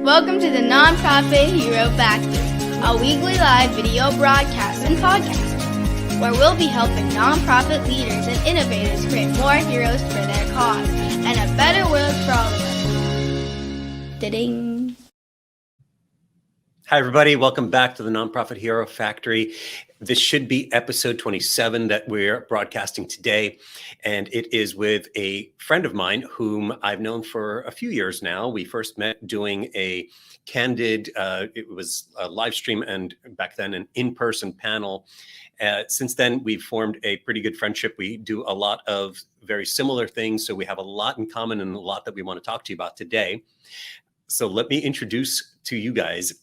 Welcome to the Nonprofit Hero Factory, a weekly live video broadcast and podcast, where we'll be helping nonprofit leaders and innovators create more heroes for their cause and a better world for all of us. Da-ding. Hi, everybody. Welcome back to the Nonprofit Hero Factory. This should be episode 27 that we're broadcasting today, and it is with a friend of mine whom I've known for a few years now. We first met doing a candid, it was a live stream and back then an in-person panel. Since then, we've formed a pretty good friendship. We do a lot of very similar things, so we have a lot in common and a lot that we want to talk to you about today. So let me introduce to you guys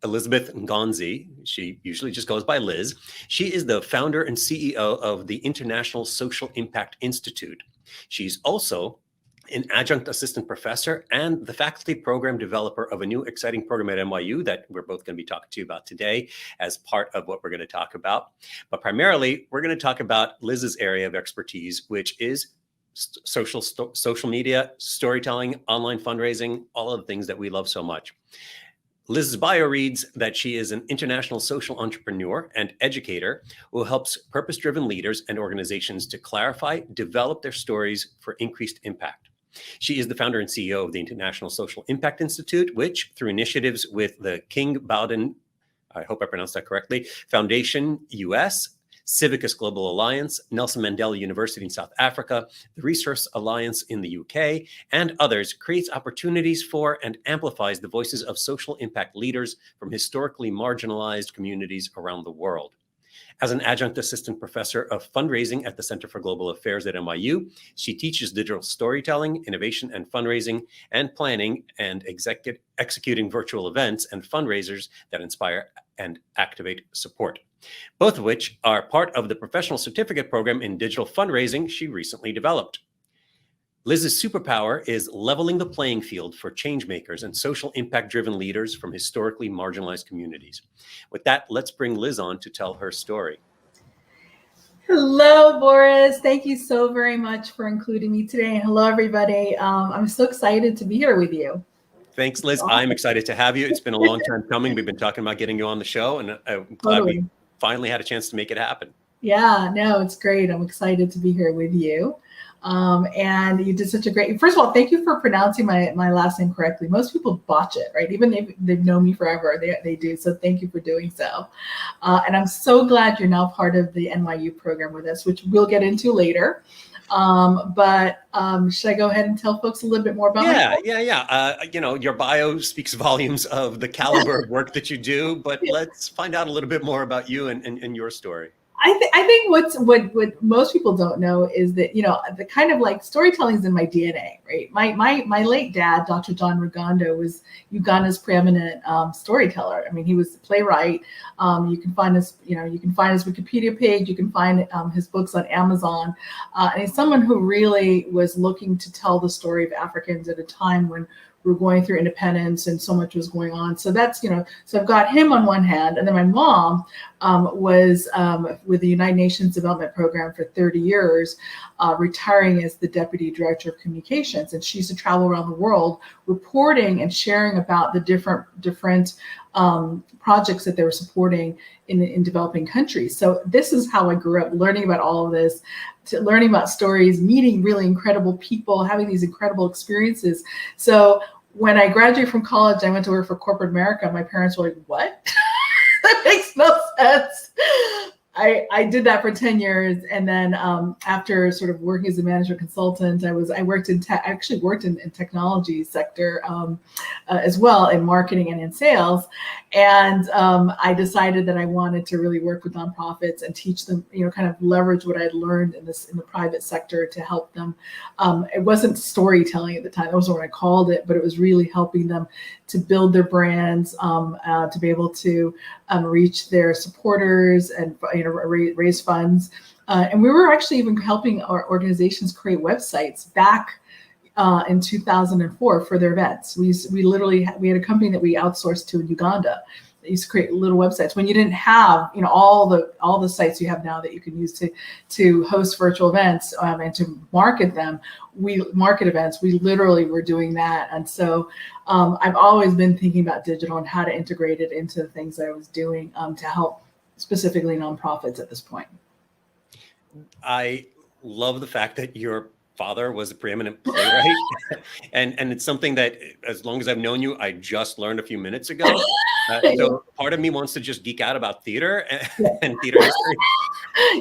Elizabeth Ngonzi. She usually just goes by Liz. She is the founder and CEO of the International Social Impact Institute. She's also an adjunct assistant professor and the faculty program developer of a new exciting program at NYU that we're both going to be talking to you about today as part of what we're going to talk about. But primarily, we're going to talk about Liz's area of expertise, which is social media, storytelling, online fundraising, all of the things that we love so much. Liz's bio reads that she is an international social entrepreneur and educator who helps purpose-driven leaders and organizations to clarify, develop their stories for increased impact. She is the founder and CEO of the International Social Impact Institute, which, through initiatives with the King Bowden, I hope I pronounced that correctly, Foundation US, Civicus Global Alliance, Nelson Mandela University in South Africa, the Resource Alliance in the UK, and others, creates opportunities for and amplifies the voices of social impact leaders from historically marginalized communities around the world. As an adjunct assistant professor of fundraising at the Center for Global Affairs at NYU, she teaches digital storytelling, innovation and fundraising, and planning and executing virtual events and fundraisers that inspire and activate support, both of which are part of the professional certificate program in digital fundraising she recently developed. Liz's superpower is leveling the playing field for change makers and social impact-driven leaders from historically marginalized communities. With that, let's bring Liz on to tell her story. Hello, Boris. Thank you so very much for including me today. Hello, everybody. I'm so excited to be here with you. Thanks, Liz. I'm excited to have you. It's been a long time coming. We've been talking about getting you on the show, and I'm glad we finally had a chance to make it happen. Yeah, no, it's great. I'm excited to be here with you. And you did such a great, first of all, thank you for pronouncing my last name correctly. Most people botch it, right? Even if they've known me forever, they do. So thank you for doing so. And I'm so glad you're now part of the NYU program with us, which we'll get into later. But should I go ahead and tell folks a little bit more about myself? Yeah. Your bio speaks volumes of the caliber of work that you do, but let's find out a little bit more about you and your story. I think what most people don't know is that, the kind of like storytelling is in my DNA, right? My late dad, Dr. John Rugondo, was Uganda's preeminent storyteller. I mean, he was a playwright. You can find his Wikipedia page. You can find his books on Amazon. And he's someone who really was looking to tell the story of Africans at a time when we were going through independence and so much was going on. So that's, so I've got him on one hand. And then my mom was with the United Nations Development Program for 30 years, retiring as the Deputy Director of Communications. And she used to travel around the world reporting and sharing about the different projects that they were supporting in developing countries. So this is how I grew up, learning about all of this, learning about stories, meeting really incredible people, having these incredible experiences. So when I graduated from college, I went to work for corporate America. My parents were like, what? That makes no sense. I did that for 10 years. And then after sort of working as a management consultant, I actually worked in technology sector as well, in marketing and in sales. And I decided that I wanted to really work with nonprofits and teach them, kind of leverage what I had learned in the private sector to help them. It wasn't storytelling at the time. That wasn't what I called it, but it was really helping them to build their brands, to be able to reach their supporters and raise funds. And we were actually even helping our organizations create websites back in 2004 for their events. We had a company that we outsourced to in Uganda. They used to create little websites when you didn't have, all the sites you have now that you can use to host virtual events and to market them. We market events. We literally were doing that, and so I've always been thinking about digital and how to integrate it into the things that I was doing to help specifically nonprofits at this point. I love the fact that your father was a preeminent playwright, and it's something that, as long as I've known you, I just learned a few minutes ago. So part of me wants to just geek out about theater and theater history.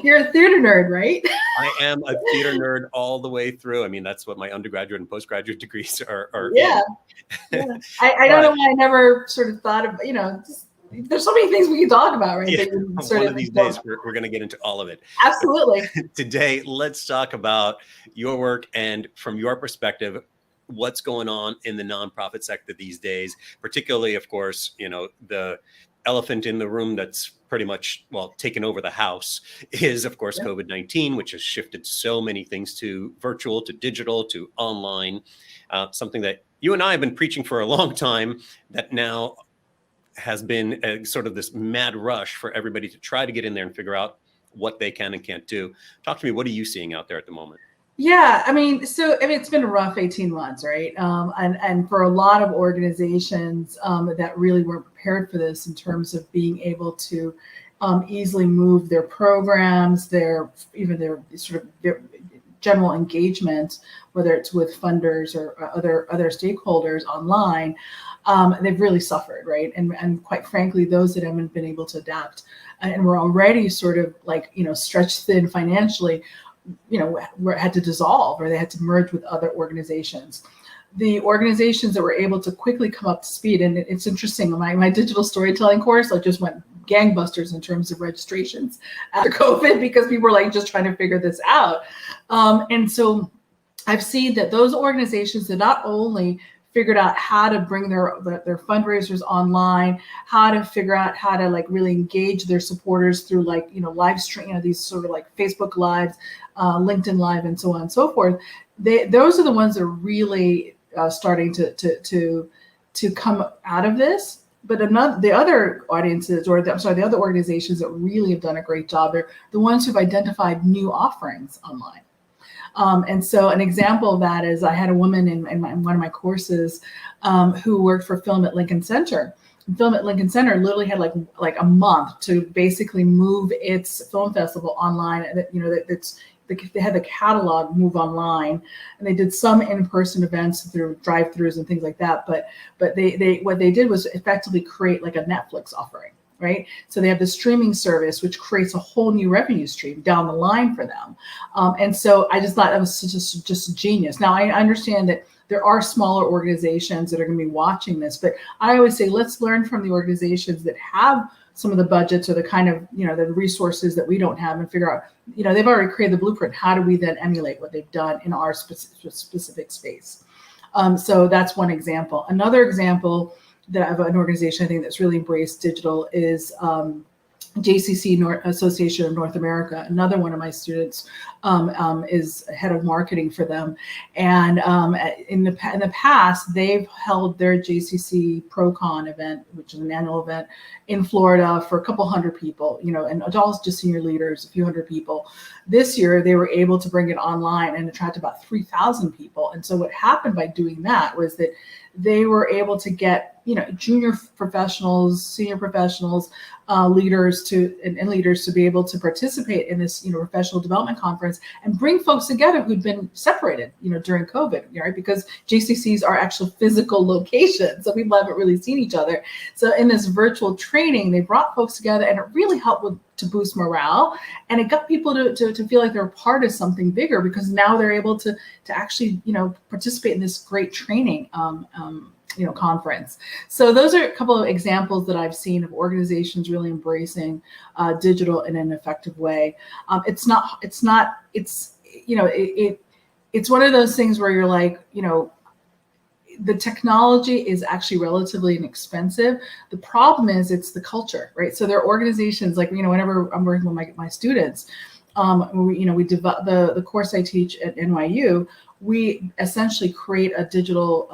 You're a theater nerd, right? I am a theater nerd all the way through. I mean, that's what my undergraduate and postgraduate degrees are. Yeah. I don't know why I never sort of thought of, there's so many things we can talk about, right? Yeah, one of these days, we're going to get into all of it. Absolutely. Today, let's talk about your work and, from your perspective, what's going on in the nonprofit sector these days, particularly, of course, the elephant in the room that's pretty much, taken over the house is, of course, COVID-19, which has shifted so many things to virtual, to digital, to online, something that you and I have been preaching for a long time, that now has been a sort of this mad rush for everybody to try to get in there and figure out what they can and can't do. Talk to me. What are you seeing out there at the moment? Yeah, it's been a rough 18 months, right? And for a lot of organizations that really weren't prepared for this in terms of being able to easily move their programs, their general engagement, whether it's with funders or other stakeholders online, they've really suffered, right? And quite frankly, those that haven't been able to adapt and were already sort of stretched thin financially, had to dissolve, or they had to merge with other organizations. The organizations that were able to quickly come up to speed, and it's interesting, my digital storytelling course, just went gangbusters in terms of registrations after COVID, because people were just trying to figure this out. And so I've seen that those organizations that not only figured out how to bring their fundraisers online, how to figure out how to really engage their supporters through live stream, these sort of Facebook Lives, LinkedIn Live, and so on and so forth. Those are the ones that are really starting to come out of this. But the other audiences, the other organizations that really have done a great job, are the ones who've identified new offerings online. And so an example of that is I had a woman in one of my courses who worked for Film at Lincoln Center. Film at Lincoln Center literally had like a month to basically move its film festival online. They had the catalog move online, and they did some in-person events through drive-throughs and things like that. But what they did was effectively create a Netflix offering. Right. So they have the streaming service, which creates a whole new revenue stream down the line for them. And so I just thought that was just genius. Now, I understand that there are smaller organizations that are going to be watching this, but I always say, let's learn from the organizations that have some of the budgets or the kind of, the resources that we don't have, and figure out, they've already created the blueprint. How do we then emulate what they've done in our specific space? So that's one example. Another example that of an organization I think that's really embraced digital is JCC Association of North America. Another one of my students is head of marketing for them, and in the past they've held their JCC ProCon event, which is an annual event in Florida, for a couple hundred people, and adults, just senior leaders, a few hundred people. This year they were able to bring it online and attract about 3,000 people. And so what happened by doing that was that they were able to get junior professionals, senior professionals, leaders and leaders to be able to participate in this professional development conference and bring folks together who'd been separated during COVID, right? Because JCCs are actual physical locations, so people haven't really seen each other. So in this virtual training, they brought folks together, and it really helped to boost morale, and it got people to feel like they're part of something bigger, because now they're able to actually participate in this great training conference. So those are a couple of examples that I've seen of organizations really embracing digital in an effective way. It's one of those things where you're like, the technology is actually relatively inexpensive. The problem is it's the culture, right? So there are organizations whenever I'm working with my students, we develop the course I teach at NYU. We essentially create a digital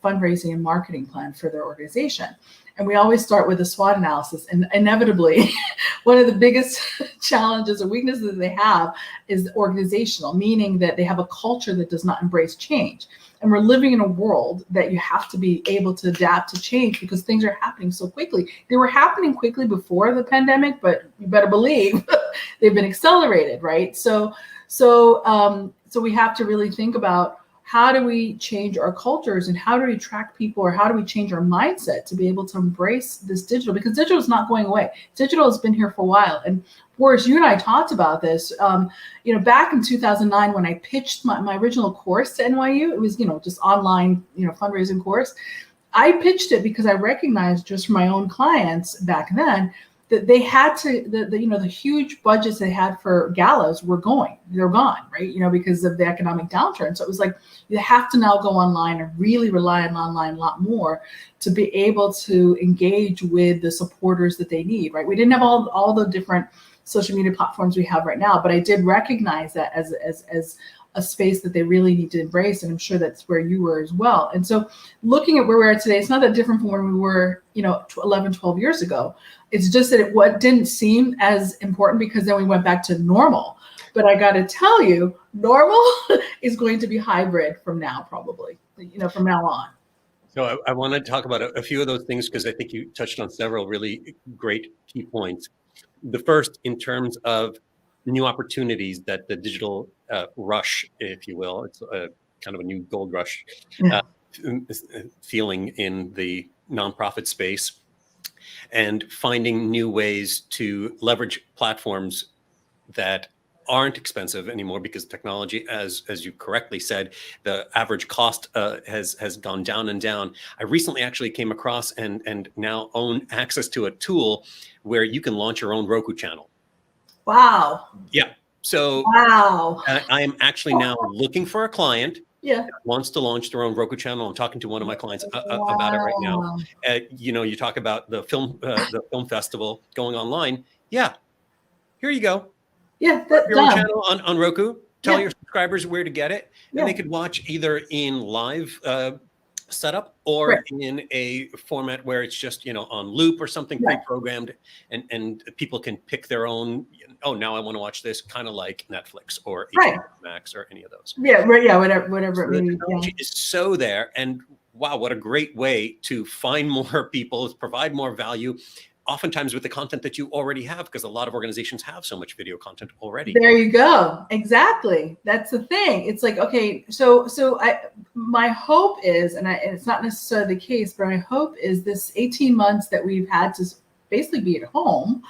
fundraising and marketing plan for their organization. And we always start with a SWOT analysis. And inevitably, one of the biggest challenges or weaknesses that they have is organizational, meaning that they have a culture that does not embrace change. And we're living in a world that you have to be able to adapt to change because things are happening so quickly. They were happening quickly before the pandemic, but you better believe they've been accelerated, right? So we have to really think about how do we change our cultures and how do we attract people, or how do we change our mindset to be able to embrace this digital, because digital is not going away. Digital has been here for a while. And Boris, you and I talked about this, back in 2009 when I pitched my original course to NYU. It was, just online, fundraising course. I pitched it because I recognized just from my own clients back then that they had to, the huge budgets they had for galas they're gone, right? Because of the economic downturn. So it was like, you have to now go online and really rely on online a lot more to be able to engage with the supporters that they need, right? We didn't have all the different social media platforms we have right now, but I did recognize that as a space that they really need to embrace. And I'm sure that's where you were as well. And so looking at where we are today, it's not that different from when we were, 11, 12 years ago. It's just that it didn't seem as important because then we went back to normal. But I got to tell you, normal is going to be hybrid from now, probably, from now on. So I want to talk about a few of those things because I think you touched on several really great key points. The first, in terms of new opportunities that the digital rush, if you will, it's a kind of a new gold rush feeling in the nonprofit space, and finding new ways to leverage platforms that aren't expensive anymore because technology, as you correctly said, the average cost has gone down and down. I recently actually came across and now own access to a tool where you can launch your own Roku channel. Wow. Yeah. So wow. I am actually now looking for a client that wants to launch their own Roku channel. I'm talking to one of my clients about it right now. You talk about the film festival going online. Yeah. Here you go. Yeah, your own channel on Roku. Tell your subscribers where to get it, and they could watch either in live setup or in a format where it's just on loop or something pre-programmed, and people can pick their own. Oh, now I want to watch this, kind of like Netflix or HBO Max or any of those. Whatever. So the technology is so there, and wow, what a great way to find more people, provide more value. Oftentimes with the content that you already have, because a lot of organizations have so much video content already. There you go. Exactly. That's the thing. It's like, okay, so my hope is, and it's not necessarily the case, but my hope is this 18 months that we've had to basically be at home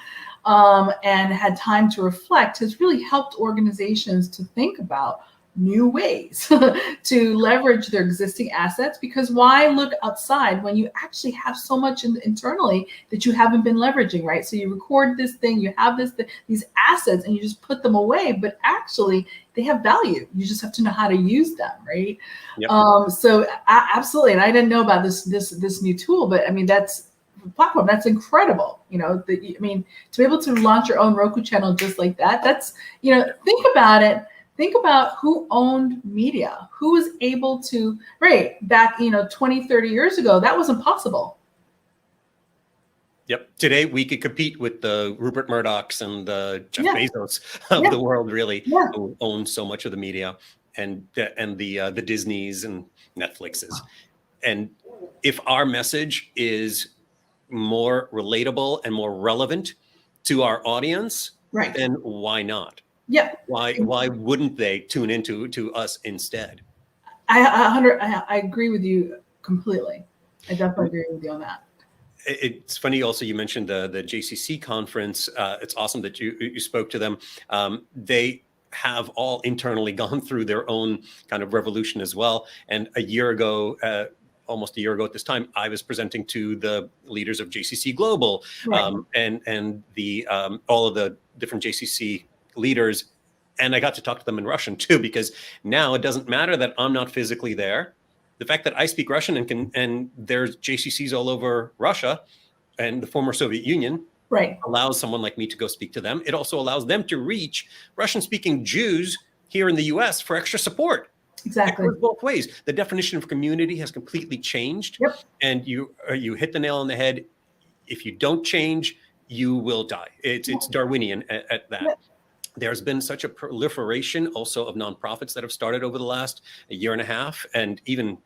and had time to reflect has really helped organizations to think about new ways to leverage their existing assets, because why look outside when you actually have so much internally that you haven't been leveraging, right? So you record this thing, you have these assets, and you just put them away, but actually they have value. You just have to know how to use them, right? Yep. Absolutely. And I didn't know about this new tool, but I mean, that's platform. That's incredible. To be able to launch your own Roku channel just like that, that's, think about it. Think about who owned media, who was able to, back, 20, 30 years ago, that wasn't possible. Yep. Today, we could compete with the Rupert Murdochs and the Jeff Bezos of the world, really, who own so much of the media, and the Disneys and Netflixes. And if our message is more relatable and more relevant to our audience, then why not? Yeah. Why wouldn't they tune into us instead? I agree with you completely. I definitely agree with you on that. It's funny also you mentioned the JCC conference. It's awesome that you spoke to them. They have all internally gone through their own kind of revolution as well. And almost a year ago at this time, I was presenting to the leaders of JCC Global and the all of the different JCC leaders, and I got to talk to them in Russian too, because now it doesn't matter that I'm not physically there. The fact that I speak Russian and there's JCCs all over Russia and the former Soviet Union allows someone like me to go speak to them. It also allows them to reach Russian-speaking Jews here in the US for extra support. Exactly. It goes both ways. The definition of community has completely changed. Yep. And you hit the nail on the head. if you don't change, you will die. It's Darwinian at that. There's been such a proliferation also of nonprofits that have started over the last year and a half, and even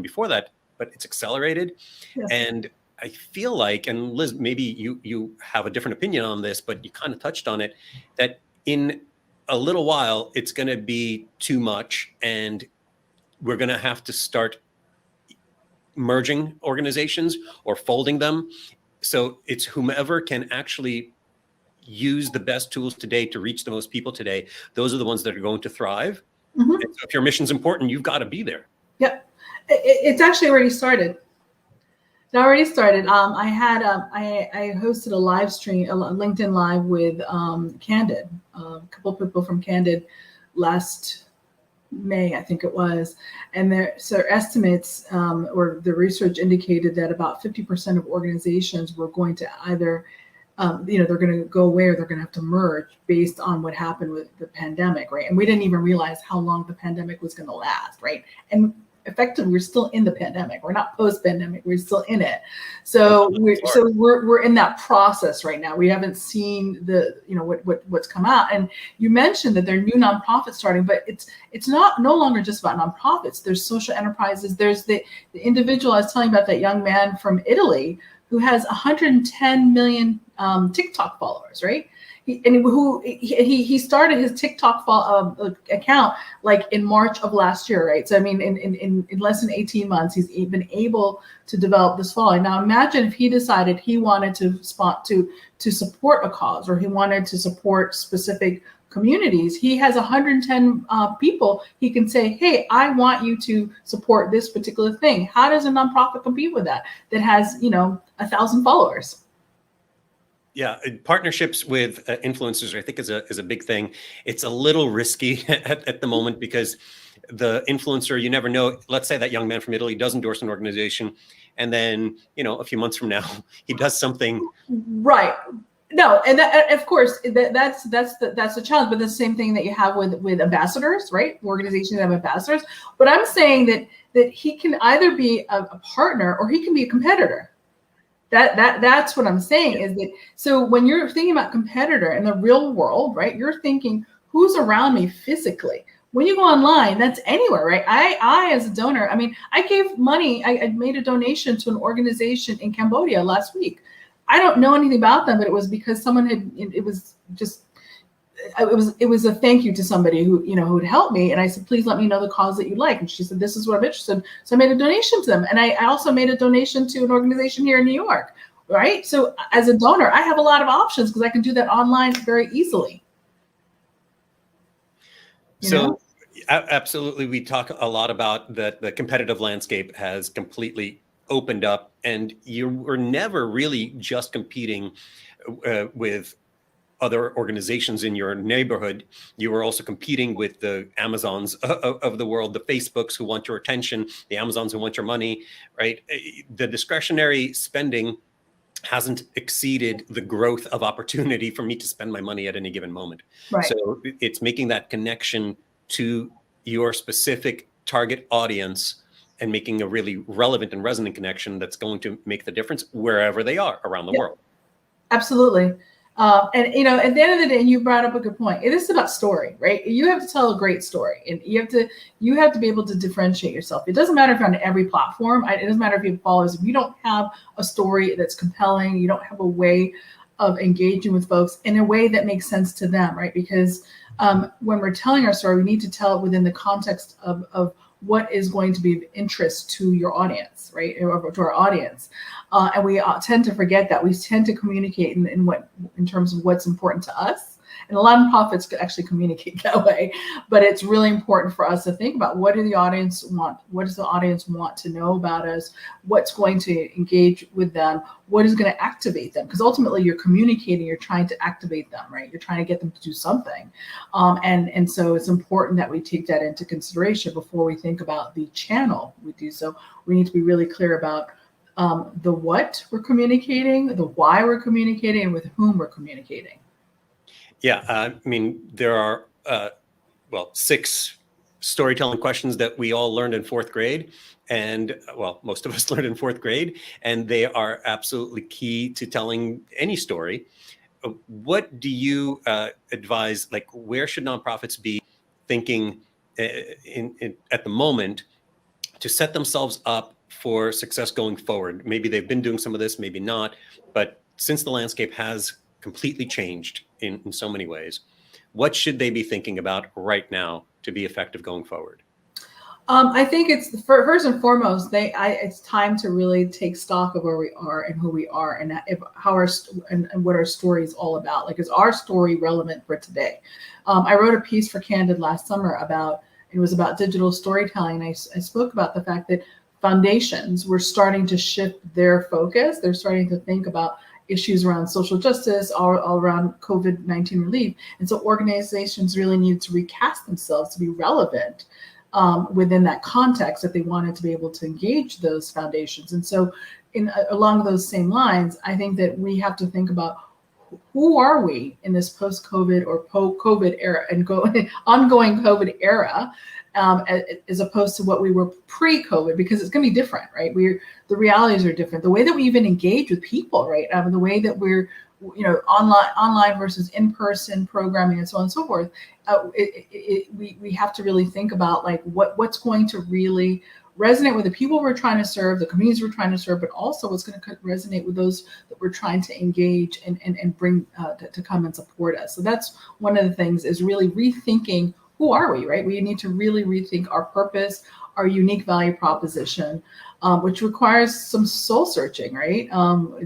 before that, but it's accelerated. Yes. And I feel like, and Liz, maybe you have a different opinion on this, but you kind of touched on it, that in a little while, it's going to be too much, and we're going to have to start merging organizations or folding them. So it's whomever can actually use the best tools today to reach the most people today. Those are the ones that are going to thrive. Mm-hmm. And so if your mission's important, you've got to be there. Yep. It's actually already started. It already started. I had I hosted a live stream, a LinkedIn Live with Candid, a couple of people from Candid last May, I think it was, and their estimates or the research indicated that about 50% of organizations were going to either they're going to go away or they're going to have to merge based on what happened with the pandemic, right? And we didn't even realize how long the pandemic was going to last, right? And effectively, we're still in the pandemic. We're not post-pandemic. We're still in it. So we're in that process right now. We haven't seen what's come out. And you mentioned that there are new nonprofits starting, but it's no longer just about nonprofits. There's social enterprises. There's the individual I was telling you about, that young man from Italy who has 110 million TikTok followers, right? He started his TikTok account like in March of last year, right? So I mean, in less than 18 months, he's been able to develop this following. Now imagine if he decided he wanted to support a cause, or he wanted to support specific communities. He has 110 people. He can say, hey, I want you to support this particular thing. How does a nonprofit compete with that has 1,000 followers? Yeah, partnerships with influencers, I think, is a big thing. It's a little risky at the moment, because the influencer, you never know. Let's say that young man from Italy does endorse an organization, and then a few months from now he does something. Right. No, and that, of course, that's the challenge. But the same thing that you have with ambassadors, right? Organizations have ambassadors. But I'm saying that he can either be a partner or he can be a competitor. That's what I'm saying, is that, so when you're thinking about competitor in the real world, right, you're thinking, who's around me physically? When you go online, that's anywhere, right? I as a donor, I mean, I gave money. I made a donation to an organization in Cambodia last week. I don't know anything about them, but it was because someone it was a thank you to somebody who would help me. And I said, please let me know the cause that you like. And she said, this is what I'm interested in. So I made a donation to them. And I also made a donation to an organization here in New York, right? So as a donor, I have a lot of options because I can do that online very easily. Absolutely. We talk a lot about that the competitive landscape has completely opened up, and you were never really just competing with other organizations in your neighborhood. You were also competing with the Amazons of the world, the Facebooks who want your attention, the Amazons who want your money, right? The discretionary spending hasn't exceeded the growth of opportunity for me to spend my money at any given moment. Right. So it's making that connection to your specific target audience and making a really relevant and resonant connection that's going to make the difference wherever they are around the world. Absolutely. And at the end of the day, you brought up a good point. It is about story, right? You have to tell a great story, and you have to be able to differentiate yourself. It doesn't matter if you're on every platform. It doesn't matter if you have followers. If you don't have a story that's compelling, you don't have a way of engaging with folks in a way that makes sense to them, right? Because when we're telling our story, we need to tell it within the context of what is going to be of interest to your audience, right? Or to our audience. And we tend to forget that. We tend to communicate in terms of what's important to us. And a lot of nonprofits could actually communicate that way. But it's really important for us to think about, what do the audience want? What does the audience want to know about us? What's going to engage with them? What is going to activate them? Because ultimately you're communicating, you're trying to activate them, right? You're trying to get them to do something. And so it's important that we take that into consideration before we think about the channel we do. So we need to be really clear about the what we're communicating, the why we're communicating, and with whom we're communicating. Yeah, I mean, there are, 6 storytelling questions that we all learned in fourth grade. And well, most of us learned in fourth grade, and they are absolutely key to telling any story. What do you advise, like where should nonprofits be thinking at the moment to set themselves up for success going forward? Maybe they've been doing some of this, maybe not, but since the landscape has completely changed in so many ways, what should they be thinking about right now to be effective going forward? I think it's first and foremost, it's time to really take stock of where we are and who we are, and and what our story is all about. Like, is our story relevant for today? I wrote a piece for Candid last summer it was about digital storytelling. I spoke about the fact that foundations were starting to shift their focus. They're starting to think about issues around social justice, all around COVID-19 relief. And so organizations really need to recast themselves to be relevant within that context if they wanted to be able to engage those foundations. And so along those same lines, I think that we have to think about who are we in this post-COVID or COVID era and ongoing COVID era, as opposed to what we were pre-COVID, because it's going to be different, right? The realities are different. The way that we even engage with people, right? The way that we're, online versus in-person programming and so on and so forth. We have to really think about like what's going to really resonate with the people we're trying to serve, the communities we're trying to serve, but also what's going to resonate with those that we're trying to engage and bring to come and support us. So that's one of the things, is really rethinking who are we, right? We need to really rethink our purpose, our unique value proposition, which requires some soul searching, right?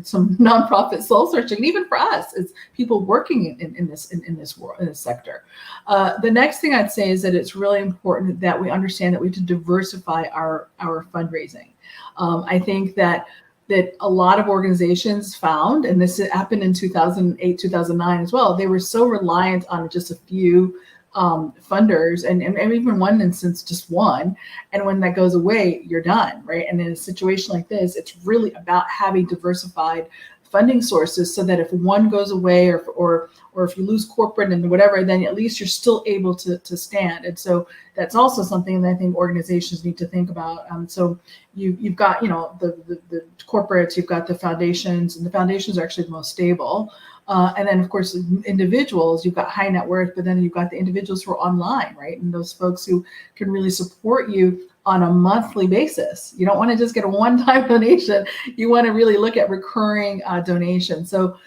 Some nonprofit soul searching, and even for us as people working in this world, in this sector. The next thing I'd say is that it's really important that we understand that we have to diversify our fundraising. I think that a lot of organizations found, and this happened in 2008, 2009 as well, they were so reliant on just a few funders, and even one instance, just one. And when that goes away, you're done, right? And in a situation like this, it's really about having diversified funding sources so that if one goes away or if you lose corporate and whatever, then at least you're still able to stand. And so that's also something that I think organizations need to think about. So you've got, the corporates, you've got the foundations, and the foundations are actually the most stable. And then, of course, individuals, you've got high net worth, but then you've got the individuals who are online, right? And those folks who can really support you on a monthly basis. You don't want to just get a one-time donation. You want to really look at recurring donations. So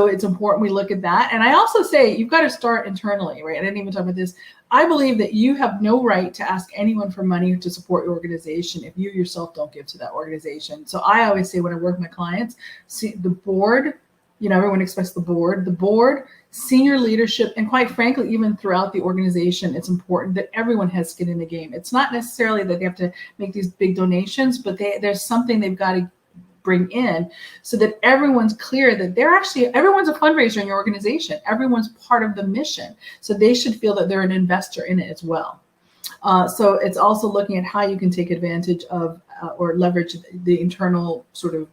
it's important we look at that. And I also say you've got to start internally, right? I didn't even talk about this. I believe that you have no right to ask anyone for money to support your organization if you yourself don't give to that organization. So I always say when I work with my clients, see the board, everyone expects the board, senior leadership, and quite frankly, even throughout the organization, it's important that everyone has skin in the game. It's not necessarily that they have to make these big donations, but there's something they've got to bring in so that everyone's clear that everyone's a fundraiser in your organization. Everyone's part of the mission. So they should feel that they're an investor in it as well. So it's also looking at how you can take advantage of or leverage the internal sort of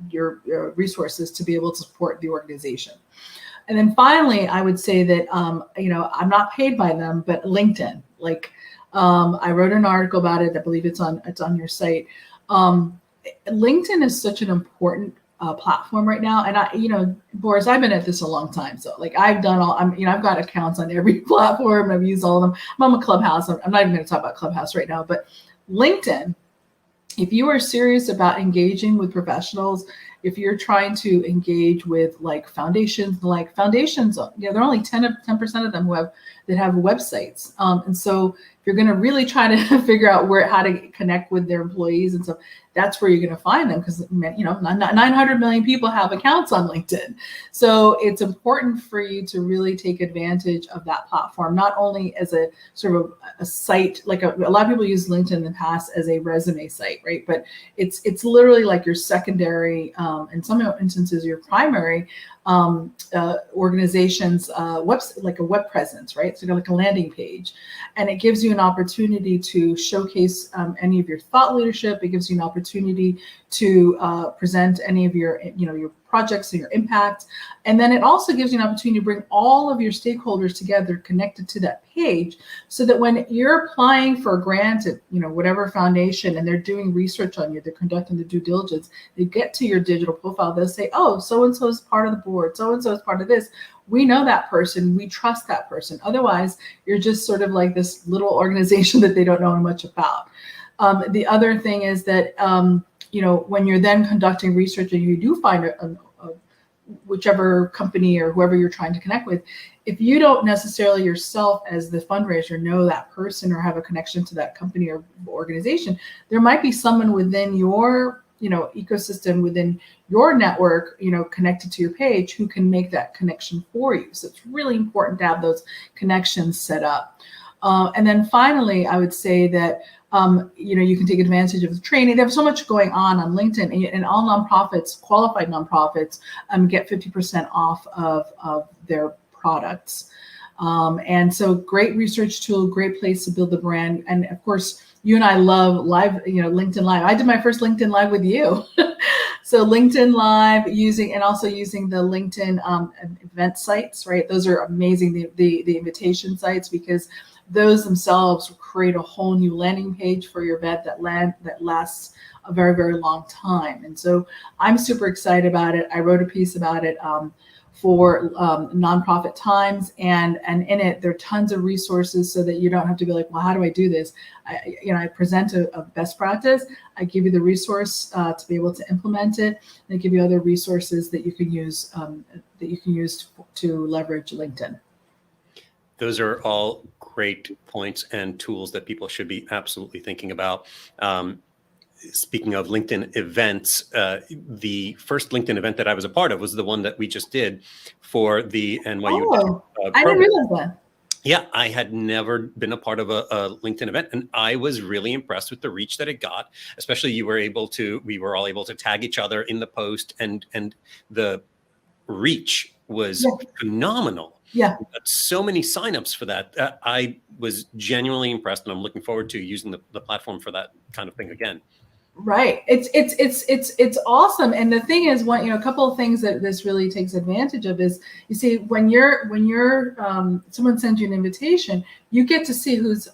your resources to be able to support the organization. And then finally, I would say that, I'm not paid by them, but LinkedIn, I wrote an article about it. I believe it's on your site. LinkedIn is such an important platform right now. And Boris, I've been at this a long time. So I've got accounts on every platform. I've used all of them. I'm on Clubhouse. I'm not even going to talk about Clubhouse right now, but LinkedIn, if you are serious about engaging with professionals, if you're trying to engage with foundations, there are only 10% of them that have websites. And so if you're going to really try to figure out how to connect with their employees and stuff, that's where you're going to find them, because 900 million people have accounts on LinkedIn. So it's important for you to really take advantage of that platform, not only as a sort of a site, a lot of people use LinkedIn in the past as a resume site, right? But it's literally like your secondary, in some instances, your primary organization's website, like a web presence, right? So like a landing page, and it gives you an opportunity to showcase any of your thought leadership. It gives you an opportunity to present any of your projects and your impact. And then it also gives you an opportunity to bring all of your stakeholders together connected to that page, so that when you're applying for a grant at, whatever foundation, and they're doing research on you, they're conducting the due diligence, they get to your digital profile, they'll say, oh, so-and-so is part of the board, so-and-so is part of this. We know that person, we trust that person. Otherwise, you're just sort of like this little organization that they don't know much about. The other thing is that, when you're then conducting research and you do find whichever company or whoever you're trying to connect with, if you don't necessarily yourself as the fundraiser know that person or have a connection to that company or organization, there might be someone within your ecosystem, within your network, connected to your page, who can make that connection for you. So it's really important to have those connections set up. And then finally, I would say that you can take advantage of the training. There's so much going on LinkedIn, and all nonprofits, qualified nonprofits, get 50% off of their products. And so great research tool, great place to build the brand. And of course, you and I love live, LinkedIn Live. I did my first LinkedIn Live with you. So LinkedIn Live, using the LinkedIn event sites, right? Those are amazing, the invitation sites, because those themselves create a whole new landing page for your event that lasts a very, very long time. And so I'm super excited about it. I wrote a piece about it for Nonprofit Times, and in it there are tons of resources, so that you don't have to be like, well, how do I do this? I present a best practice. I give you the resource to be able to implement it, and I give you other resources that you can use to leverage LinkedIn. Those are all great points and tools that people should be absolutely thinking about. Speaking of LinkedIn events, the first LinkedIn event that I was a part of was the one that we just did for the NYU. I didn't realize that. Yeah, I had never been a part of a LinkedIn event, and I was really impressed with the reach that it got. Especially, we were all able to tag each other in the post, and the reach was phenomenal. Yeah. So many signups for that. I was genuinely impressed, and I'm looking forward to using the platform for that kind of thing again. Right. It's awesome. And the thing is, a couple of things that this really takes advantage of is, you see, when you're someone sends you an invitation, you get to see who's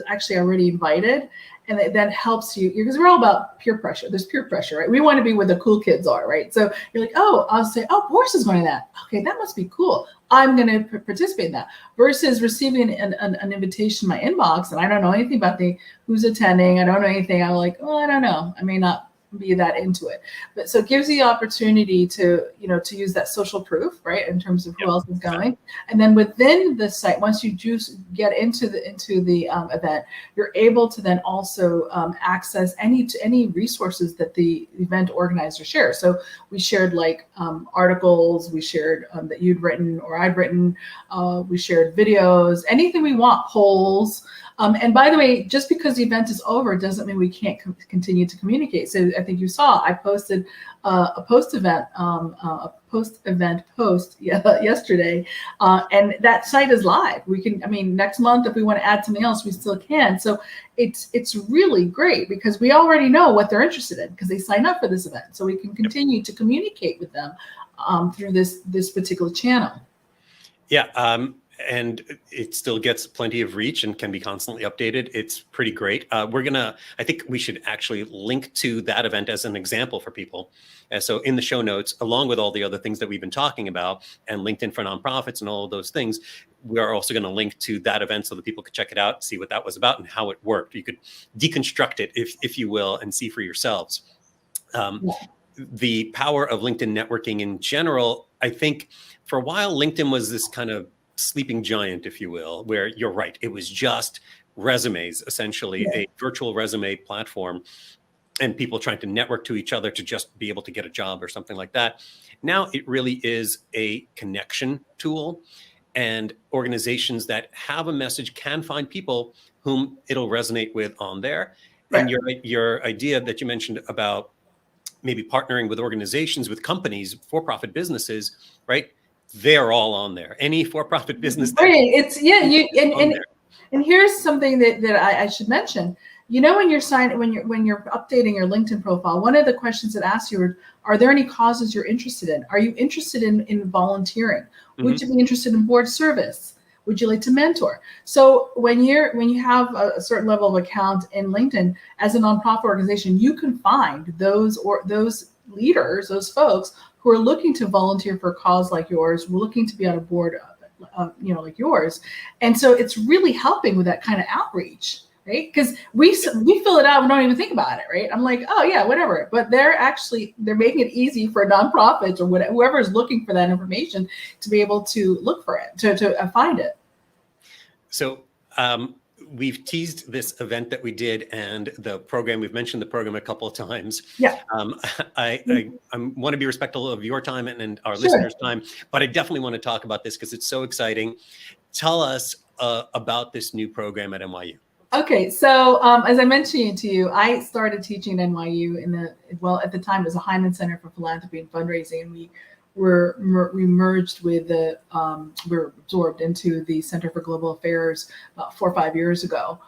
actually already invited. And that helps you, because we're all about peer pressure. There's peer pressure, right? We want to be where the cool kids are, right? So you're like, oh, I'll say, oh, Boris is going to that. Okay, that must be cool. I'm going to participate in that. Versus receiving an invitation in my inbox, and I don't know anything about who's attending. I don't know anything. I'm like, oh, I don't know. I may not be that into it. But so it gives you the opportunity to use that social proof, right, in terms of who else is going. And then within the site, once you get into the event, you're able to then also access any resources that the event organizer shares. So we shared articles, we shared that you'd written or I'd written, we shared videos, anything we want, polls. And by the way, just because the event is over doesn't mean we can't continue to communicate. So I think you saw I posted a post-event post yesterday, and that site is live. We can, next month if we want to add something else, we still can. So it's really great, because we already know what they're interested in, because they sign up for this event. So we can continue to communicate with them through this particular channel. Yeah. And it still gets plenty of reach and can be constantly updated. It's pretty great. I think we should actually link to that event as an example for people. So in the show notes, along with all the other things that we've been talking about, and LinkedIn for nonprofits and all of those things, we are also going to link to that event so that people could check it out, see what that was about and how it worked. You could deconstruct it, if you will, and see for yourselves. The power of LinkedIn networking in general, I think for a while, LinkedIn was this kind of sleeping giant, if you will, where you're right. It was just resumes, essentially a virtual resume platform, and people trying to network to each other to just be able to get a job or something like that. Now it really is a connection tool, and organizations that have a message can find people whom it'll resonate with on there. Right. And your idea that you mentioned about maybe partnering with organizations, with companies, for-profit businesses, right? They're all on there. Any for-profit business. Right. And here's something that I should mention. when you're updating your LinkedIn profile, one of the questions it asks you are there any causes you're interested in? Are you interested in volunteering? Would you be interested in board service? Would you like to mentor? So when you have a certain level of account in LinkedIn as a nonprofit organization, you can find those leaders, those folks who are looking to volunteer for a cause like yours, looking to be on a board, like yours. And so it's really helping with that kind of outreach, right? Because we fill it out, we don't even think about it, right? I'm like, oh yeah, whatever. But they're making it easy for nonprofits or whoever is looking for that information to be able to look for it, to find it. So we've teased this event that we did and the program. We've mentioned the program a couple of times. Yeah. I want to be respectful of your time and our listeners' time, but I definitely want to talk about this because it's so exciting. Tell us about this new program at NYU. Okay, so as I mentioned to you, I started teaching at NYU at the time it was a Hyman Center for Philanthropy and Fundraising, and we merged with we were absorbed into the Center for Global Affairs about 4 or 5 years ago.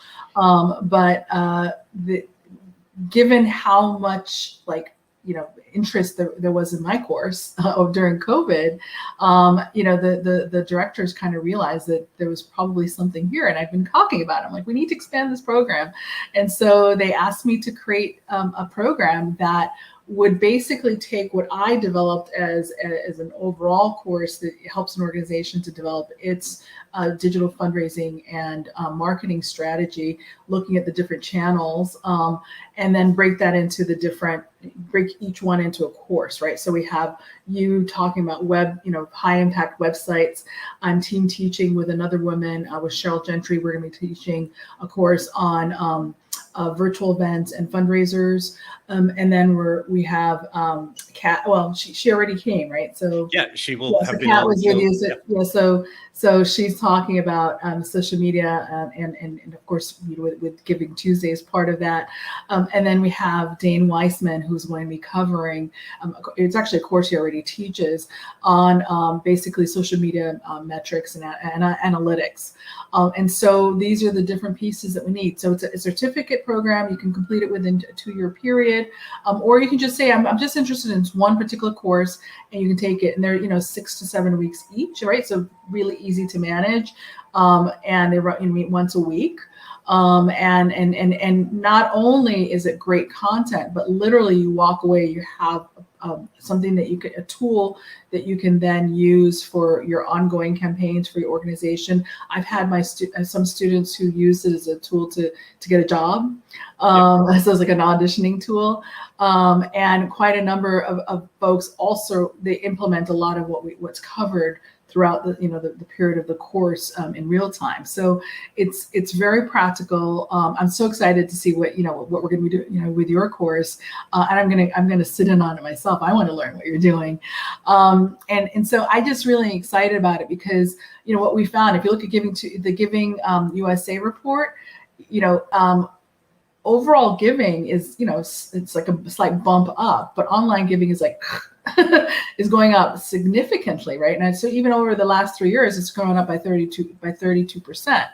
Given how much interest there was in my course during COVID, the directors kind of realized that there was probably something here, and I've been talking about it. I'm like, we need to expand this program, and so they asked me to create a program that would basically take what I developed as an overall course that helps an organization to develop its digital fundraising and marketing strategy, looking at the different channels, and then break each one into a course, right? So we have you talking about high impact websites. I'm team teaching with another woman, with Cheryl Gentry. We're going to be teaching a course on virtual events and fundraisers. And then we have Kat. Well, she already came, right? So yeah, she will have been Kat on was the with you. show. So, so she's talking about social media and of course with Giving Tuesday as part of that. And then we have Dane Weissman, who's going to be covering. It's actually a course he already teaches on basically social media metrics and analytics. And so these are the different pieces that we need. So it's a certificate program. You can complete it within a 2-year period, or you can just say, I'm just interested in one particular course, and you can take it. And they're 6 to 7 weeks each, right? So really easy to manage. And they meet once a week. And not only is it great content, but literally you walk away, you have something a tool that you can then use for your ongoing campaigns for your organization. I've had some students who use it as a tool to get a job. So it's like an auditioning tool. And quite a number of folks also, they implement a lot of what's covered throughout the period of the course in real time. So it's very practical. I'm so excited to see what we're going to be doing with your course, and I'm gonna sit in on it myself. I want to learn what you're doing, and so I just really excited about it because what we found, if you look at the Giving USA report, overall giving is it's like a slight bump up, but online giving is like is going up significantly, right? And so even over the last 3 years, it's going up by 32%.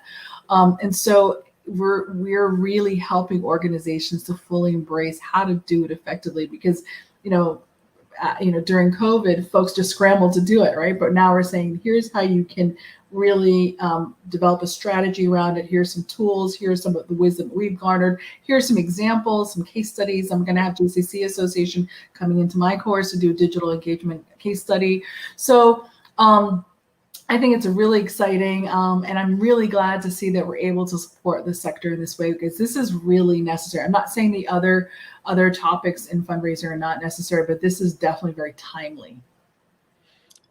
And so we're really helping organizations to fully embrace how to do it effectively because during COVID, folks just scrambled to do it, right? But now we're saying, here's how you can really develop a strategy around it. Here's some tools. Here's some of the wisdom we've garnered. Here's some examples, some case studies. I'm going to have JCC Association coming into my course to do a digital engagement case study. So I think it's really exciting, and I'm really glad to see that we're able to support this sector in this way because this is really necessary. I'm not saying the other topics in fundraising are not necessary, but this is definitely very timely.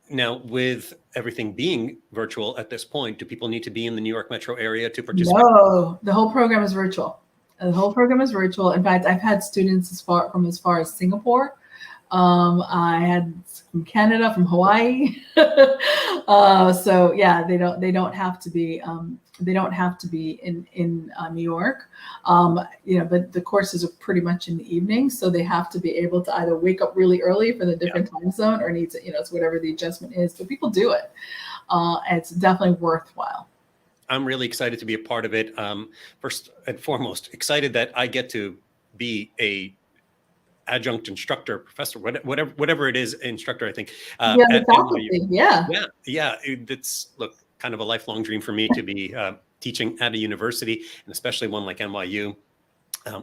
Now, with everything being virtual at this point, do people need to be in the New York metro area to participate? No, the whole program is virtual. The whole program is virtual. In fact, I've had students as far as Singapore. I had from Canada, from Hawaii. So yeah, they don't have to be in New York. But the courses are pretty much in the evening, so they have to be able to either wake up really early for the different time zone or needs it's whatever the adjustment is. But people do it. And it's definitely worthwhile. I'm really excited to be a part of it. First and foremost, excited that I get to be a adjunct instructor, professor, whatever it is, instructor, I think, Yeah, the at faculty. NYU. Yeah. Yeah. It's kind of a lifelong dream for me to be teaching at a university, and especially one like NYU.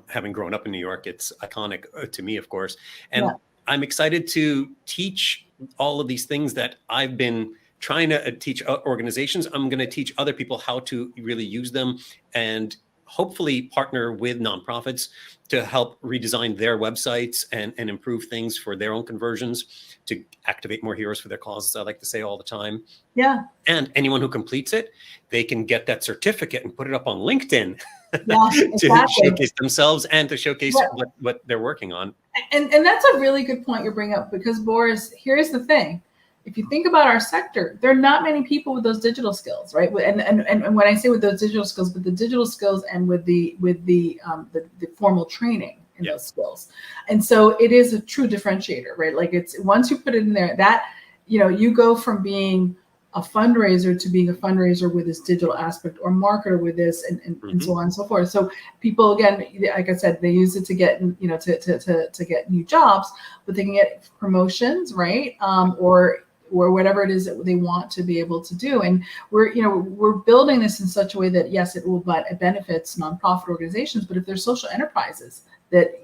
Having grown up in New York, it's iconic to me, of course. And Yeah. I'm excited to teach all of these things that I've been trying to teach organizations. I'm going to teach other people how to really use them, and hopefully partner with nonprofits to help redesign their websites and improve things for their own conversions, to activate more heroes for their causes, I like to say all the time. Yeah. And anyone who completes it, they can get that certificate and put it up on LinkedIn Yeah, to exactly. showcase themselves and to showcase Yeah. what they're working on. And that's a really good point you bring up, because Boris, here's the thing. If you think about our sector, there are not many people with those digital skills, right? And when I say with those digital skills, with the digital skills and with the formal training in those skills. And so it is a true differentiator, right? Like, it's once you put it in there, that, you go from being a fundraiser to being a fundraiser with this digital aspect, or marketer with this, and so on and so forth. So people, again, like I said, they use it to get, to get new jobs, but they can get promotions, right? Or whatever it is that they want to be able to do. And we're building this in such a way that, yes, it benefits nonprofit organizations, but if there's social enterprises that,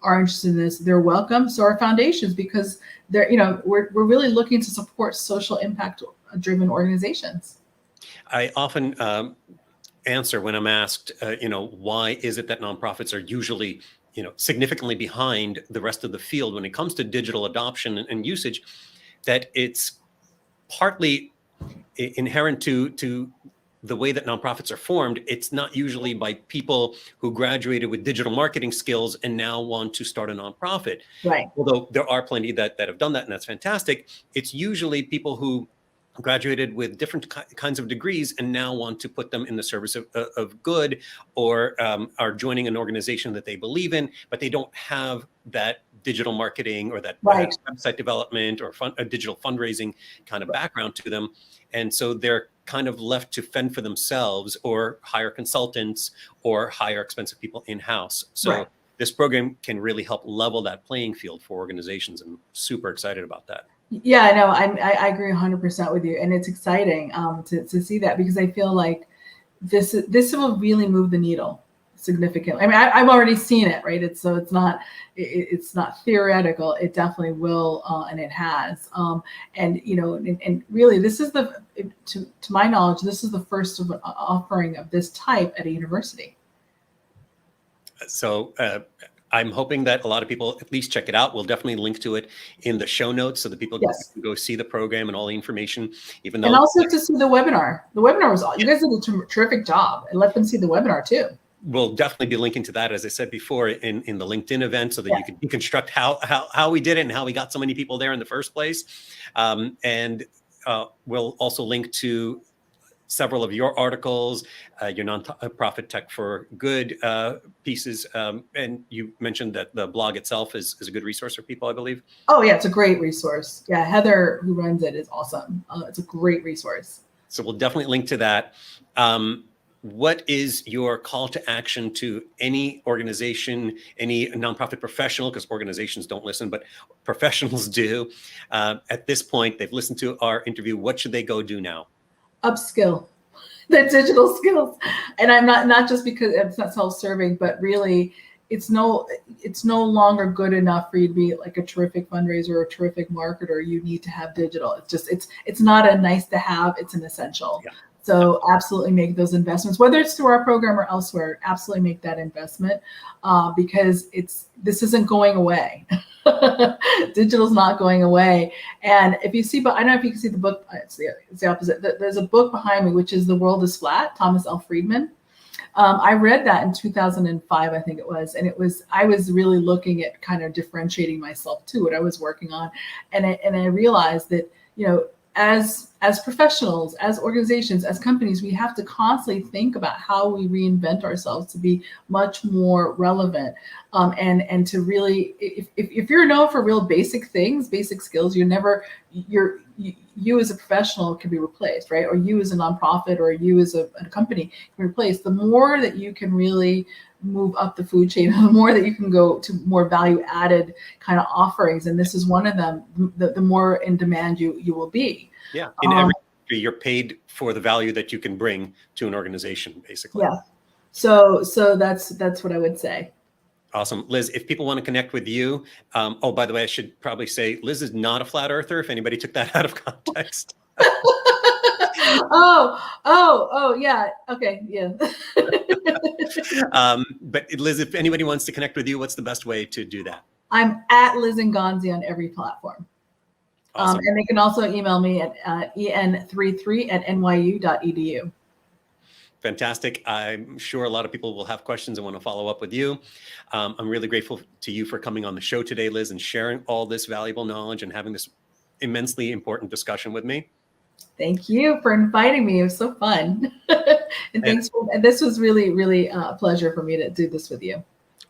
are interested in this, they're welcome. So are foundations, because they're, we're really looking to support social impact driven organizations. I often answer when I'm asked, why is it that nonprofits are usually, significantly behind the rest of the field when it comes to digital adoption and usage, that it's partly inherent to the way that nonprofits are formed. It's not usually by people who graduated with digital marketing skills and now want to start a nonprofit. Right. Although there are plenty that have done that, and that's fantastic. It's usually people who graduated with different kinds of degrees and now want to put them in the service of good, or are joining an organization that they believe in, but they don't have that digital marketing or that website development or digital fundraising kind of background to them. And so they're kind of left to fend for themselves, or hire consultants, or hire expensive people in-house. So this program can really help level that playing field for organizations. I'm super excited about that. Yeah, I know. I agree 100% with you, and it's exciting to see that, because I feel like this will really move the needle significantly. I mean, I've already seen it, right? It's not theoretical. It definitely will, and it has. And really, this is to my knowledge, this is the first of an offering of this type at a university. So I'm hoping that a lot of people at least check it out. We'll definitely link to it in the show notes so that people can go see the program and all the information. And also to see the webinar. The webinar was you guys did a terrific job, and let them see the webinar too. We'll definitely be linking to that, as I said before, in the LinkedIn event, so that you can deconstruct how we did it and how we got so many people there in the first place. And we'll also link to several of your articles, your nonprofit tech for good pieces. And you mentioned that the blog itself is a good resource for people, I believe. Oh yeah, it's a great resource. Yeah, Heather, who runs it, is awesome. It's a great resource. So we'll definitely link to that. What is your call to action to any organization, any nonprofit professional, because organizations don't listen, but professionals do. At this point, they've listened to our interview. What should they go do now? Upskill their digital skills. And I'm not just because it's not self-serving, but really it's no longer good enough for you to be like a terrific fundraiser or a terrific marketer. You need to have digital. It's not a nice to have, it's an essential. Yeah. So absolutely make those investments, whether it's through our program or elsewhere. Absolutely make that investment because this isn't going away. Digital's not going away. And if you see, but I don't know if you can see the book. It's the opposite. There's a book behind me, which is The World is Flat, Thomas L. Friedman. I read that in 2005, I think it was, and I was really looking at kind of differentiating myself too, what I was working on, and I realized that as professionals, as organizations, as companies, we have to constantly think about how we reinvent ourselves to be much more relevant, and to really, if you're known for real basic things, basic skills, you're you as a professional can be replaced, right? Or you as a nonprofit, or you as a company can be replaced. The more that you can really move up the food chain, the more that you can go to more value added kind of offerings, and this is one of them, the more in demand you will be. Yeah, in every industry, you're paid for the value that you can bring to an organization, basically. Yeah. So that's what I would say. Awesome. Liz, if people want to connect with you, oh, by the way, I should probably say Liz is not a flat earther, if anybody took that out of context. Oh, yeah. Okay, yeah. But Liz, if anybody wants to connect with you, what's the best way to do that? I'm at Liz Ngonzi on every platform. Awesome. And they can also email me at en33@nyu.edu. Fantastic. I'm sure a lot of people will have questions and want to follow up with you. I'm really grateful to you for coming on the show today, Liz, and sharing all this valuable knowledge and having this immensely important discussion with me. Thank you for inviting me. It was so fun. And this was really, really a pleasure for me to do this with you.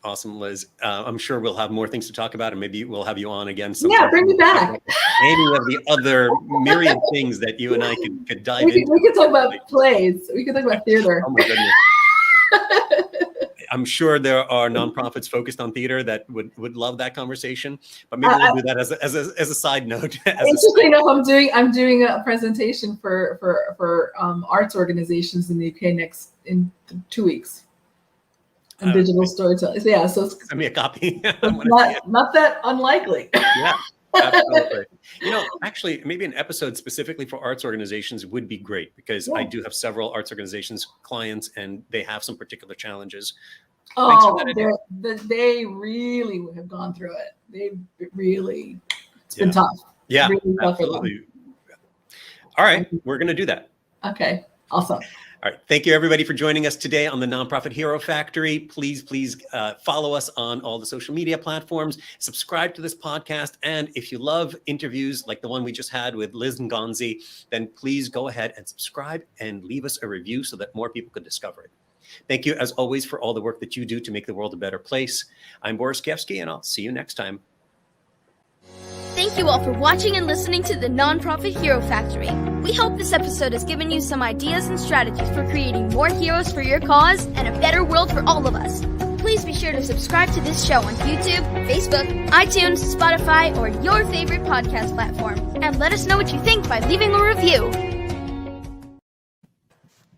Awesome, Liz. I'm sure we'll have more things to talk about, and maybe we'll have you on again sometime. Yeah, bring me back. Any of the other myriad things that you and I could dive into. We could talk about plays. We could talk about theater. Oh my goodness. I'm sure there are nonprofits focused on theater that would love that conversation, but maybe we'll do that as a side note. Interesting enough, I'm doing a presentation for arts organizations in the UK in 2 weeks. And digital storytelling. So, yeah, so send me a copy. not that unlikely. Yeah, absolutely. Actually, maybe an episode specifically for arts organizations would be great, because I do have several arts organizations clients, and they have some particular challenges. Oh, they really have gone through it. It's been tough. Yeah, really tough. Absolutely. All right, we're going to do that. Okay, awesome. All right. Thank you, everybody, for joining us today on the Nonprofit Hero Factory. Please follow us on all the social media platforms. Subscribe to this podcast. And if you love interviews like the one we just had with Liz Ngonzi, then please go ahead and subscribe and leave us a review so that more people can discover it. Thank you, as always, for all the work that you do to make the world a better place. I'm Boris Kievsky, and I'll see you next time. Thank you all for watching and listening to the Nonprofit Hero Factory. We hope this episode has given you some ideas and strategies for creating more heroes for your cause and a better world for all of us. Please be sure to subscribe to this show on YouTube, Facebook, iTunes, Spotify, or your favorite podcast platform. And let us know what you think by leaving a review.